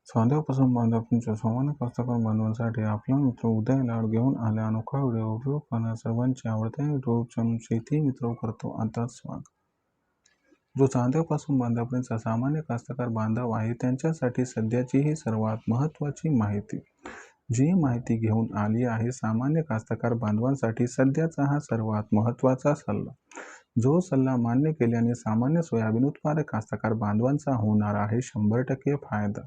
साध्यापासून बांधापर्यंतच्या सामान्य कास्तकार बांधवांसाठी आपला मित्र उदय लाड घेऊन आले अनोखा व्हिडिओ उपयोग करणाऱ्या सर्वांचे आवडत्या यूट्यूब चॅनल शेती मित्र करतो आता स्वागत। जो साध्यापासून बांधापर्यंतचा सामान्य कास्तकार बांधव आहे त्यांच्यासाठी सध्याची ही सर्वात महत्त्वाची माहिती जी माहिती घेऊन आली आहे सामान्य कास्तकार बांधवांसाठी सध्याचा हा सर्वात महत्त्वाचा सल्ला। जो सल्ला मान्य केल्याने सामान्य सोयाबीन उत्पादक कास्तकार बांधवांचा होणार आहे 100% फायदा।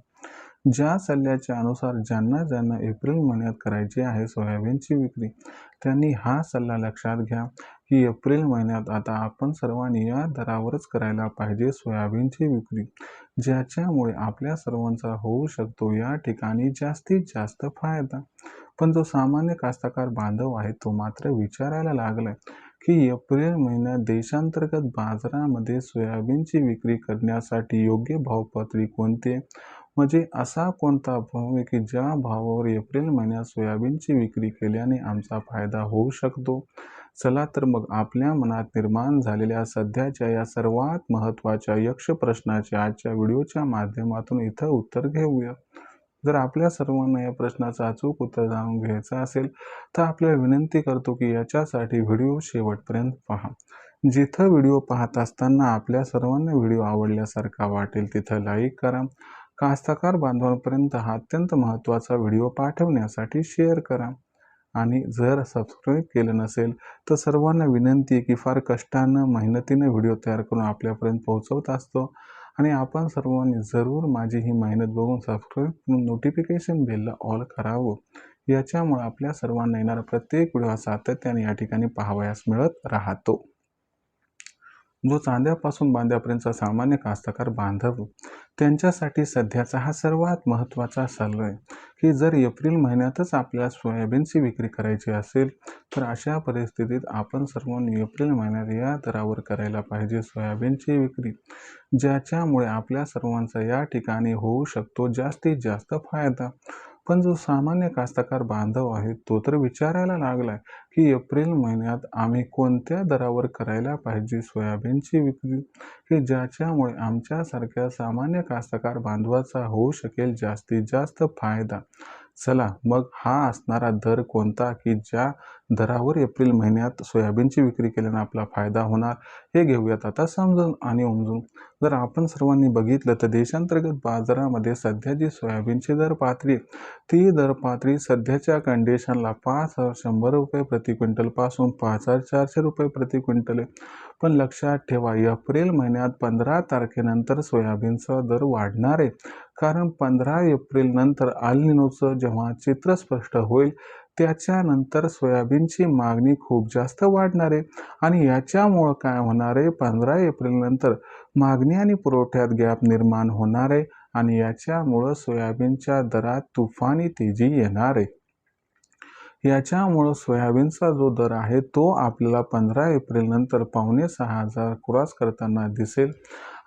ज्या सल्ल्याच्या अनुसार ज्यांना एप्रिल महिन्यात करायची आहे सोयाबीनची विक्री त्यांनी हा सल्ला लक्षात घ्या की एप्रिल महिन्यात आता आपण सर्वांनी या दरावरच करायला पाहिजे सोयाबीनची विक्री, ज्याच्यामुळे आपल्या सर्वांचा होऊ शकतो या ठिकाणी जास्तीत जास्त फायदा। पण जो सामान्य कास्तकार बांधव आहे तो मात्र विचारायला लागलाय की एप्रिल महिन्यात देशांतर्गत बाजारामध्ये सोयाबीनची विक्री करण्यासाठी योग्य भावपातळी कोणती, म्हणजे असा कोणता भाव आहे की ज्या भावावर एप्रिल महिन्यात सोयाबीनची विक्री केल्याने आमचा फायदा होऊ शकतो। चला तर मग आपल्या मनात निर्माण झालेल्या सध्याच्या या सर्वात महत्त्वाच्या यक्ष प्रश्नाचे आजच्या व्हिडिओच्या माध्यमातून इथं उत्तर घेऊया। जर आपल्या सर्वांना या प्रश्नाचं अचूक उत्तर जाणून घ्यायचं असेल तर आपल्याला विनंती करतो की याच्यासाठी व्हिडिओ शेवटपर्यंत पहा। जिथं व्हिडिओ पाहत असताना आपल्या सर्वांना व्हिडिओ आवडल्यासारखा वाटेल तिथं लाईक करा, कास्तकार बांधवांपर्यंत हा अत्यंत महत्त्वाचा व्हिडिओ पाठवण्यासाठी शेअर करा आणि जर सबस्क्राईब केलं नसेल तर सर्वांना विनंती आहे की फार कष्टानं मेहनतीनं व्हिडिओ तयार करून आपल्यापर्यंत पोहोचवत असतो आणि आपण सर्वांनी जरूर माझी ही मेहनत बघून सबस्क्राईब करून नोटिफिकेशन बेलला ऑल करावं, याच्यामुळे आपल्या सर्वांना येणारा प्रत्येक व्हिडिओ सातत्याने या ठिकाणी पाहावयास मिळत राहतो। जो चांद्यापासून बांध्यापर्यंतचा सामान्य कास्तकार बांधव त्यांच्यासाठी सध्याचा हा सर्वात महत्त्वाचा सल्ला आहे की जर एप्रिल महिन्यातच आपल्याला सोयाबीनची विक्री करायची असेल तर अशा परिस्थितीत आपण सर्वांनी एप्रिल महिन्यात या दरावर करायला पाहिजे सोयाबीनची विक्री, ज्याच्यामुळे आपल्या सर्वांचा या ठिकाणी होऊ शकतो जास्तीत जास्त फायदा। पण जो सामान्य कास्तकार बांधव आहे तो तर विचारायला लागलाय की एप्रिल महिन्यात आम्ही कोणत्या दरावर करायला पाहिजे सोयाबीनची विक्री की ज्याच्यामुळे आमच्यासारख्या सामान्य कास्तकार बांधवाचा होऊ शकेल जास्तीत जास्त फायदा। चला मग हा असणारा दर कोणता की ज्या दरावर एप्रिल महिन्यात सोयाबीनची विक्री केल्याने आपला फायदा होणार हे घेऊयात आता समजून आणि उमजून। जर आपण सर्वांनी बघितलं तर देशांतर्गत बाजारामध्ये सध्या जी सोयाबीनची दर पातळी ती दर पातळी सध्याच्या कंडिशनला 5,100 रुपये प्रति क्विंटल पासून 5,400 रुपये प्रति क्विंटल आहे। पण लक्षात ठेवा एप्रिल महिन्यात 15 तारखेनंतर सोयाबीनचा दर वाढणार आहे, कारण 15 एप्रिल नंतर अल निनोचं जेव्हा चित्र स्पष्ट होईल त्याच्यानंतर सोयाबीनची मागणी खूप जास्त वाढणार आहे आणि याच्यामुळं काय होणार आहे 15 एप्रिल नंतर मागणी आणि पुरवठ्यात गॅप निर्माण होणार आहे आणि याच्यामुळं सोयाबीनच्या दरात तुफानी तेजी येणार आहे। याच्यामुळं सोयाबीनचा जो दर आहे तो आपल्याला 15 एप्रिल नंतर 5,600 क्रॉस करताना दिसेल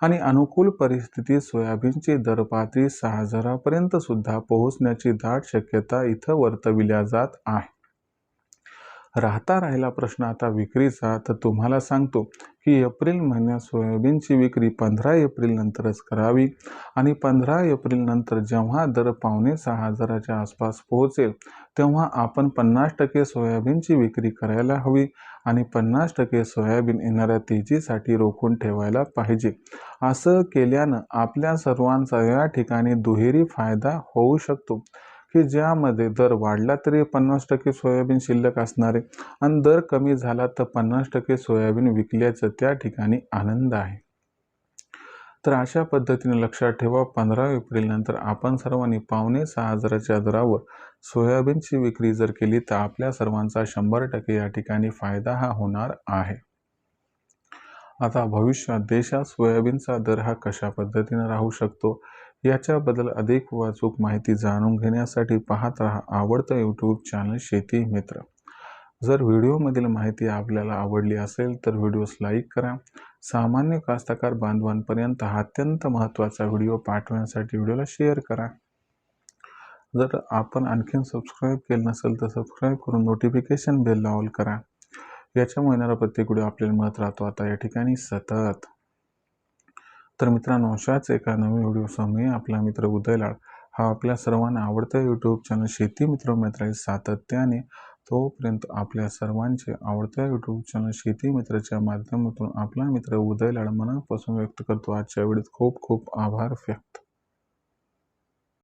आणि अनुकूल परिस्थितीत सोयाबीनची दर पातळी 6,000 पर्यंत सुद्धा पोहोचण्याची दाट शक्यता इथं वर्तविल्या जात आहे। राहिला प्रश्न आता विक्रीचा, तर तुम्हाला सांगतो की एप्रिल महिन्यात सोयाबीनची विक्री 15 एप्रिल नंतरच करावी आणि 15 एप्रिल नंतर जेव्हा दर 5,600च्या आसपास पोहोचेल तेव्हा आपण 50% सोयाबीनची विक्री करायला हवी आणि 50% सोयाबीन येणाऱ्या तेजीसाठी रोखून ठेवायला पाहिजे। असं केल्यानं आपल्या सर्वांचा या ठिकाणी दुहेरी फायदा होऊ शकतो की ज्यामध्ये दर वाढला तरी 50% सोयाबीन शिल्लक असणार आहे आणि दर कमी झाला तर 50% सोयाबीन विकल्याचं त्या ठिकाणी आनंद आहे। तर अशा पद्धतीने लक्षात ठेवा 15 एप्रिल नंतर आपण सर्वांनी 5,600च्या दरावर सोयाबीनची विक्री जर केली तर आपल्या सर्वांचा 100% या ठिकाणी फायदा हा होणार आहे। आता भविष्यात देशात सोयाबीनचा दर हा कशा पद्धतीने राहू शकतो याच्याबद्दल अधिक व अचूक माहिती जाणून घेण्यासाठी पाहत राहा आवडतं यूट्यूब चॅनल शेती मित्र। जर व्हिडिओमधील माहिती आपल्याला आवडली असेल तर व्हिडिओस लाईक करा, सामान्य कास्तकार बांधवांपर्यंत हा अत्यंत महत्त्वाचा व्हिडिओ पाठवण्यासाठी व्हिडिओला शेअर करा। जर आपण आणखीन सबस्क्राईब केलं नसेल तर सबस्क्राईब करून नोटिफिकेशन बेल ऑल करा, याच्यामुळे येणारा प्रत्येक व्हिडिओ आपल्याला मिळत राहतो आता या ठिकाणी सतत। तर मित्रांनो अशाच एका नवीन व्हिडिओसह मी आपला मित्र उदय लाड हा आपल्या सर्वांना आवडता यूट्यूब चॅनल शेती मित्र मिळत राहील सातत्याने. तोपर्यंत आपल्या सर्वांचे आवडत्या यूट्यूब चॅनल शेती मित्राच्या माध्यमातून आपला मित्र उदय लाड मनापासून व्यक्त करतो. आजच्या व्हिडिओत खूप खूप आभार व्यक्त.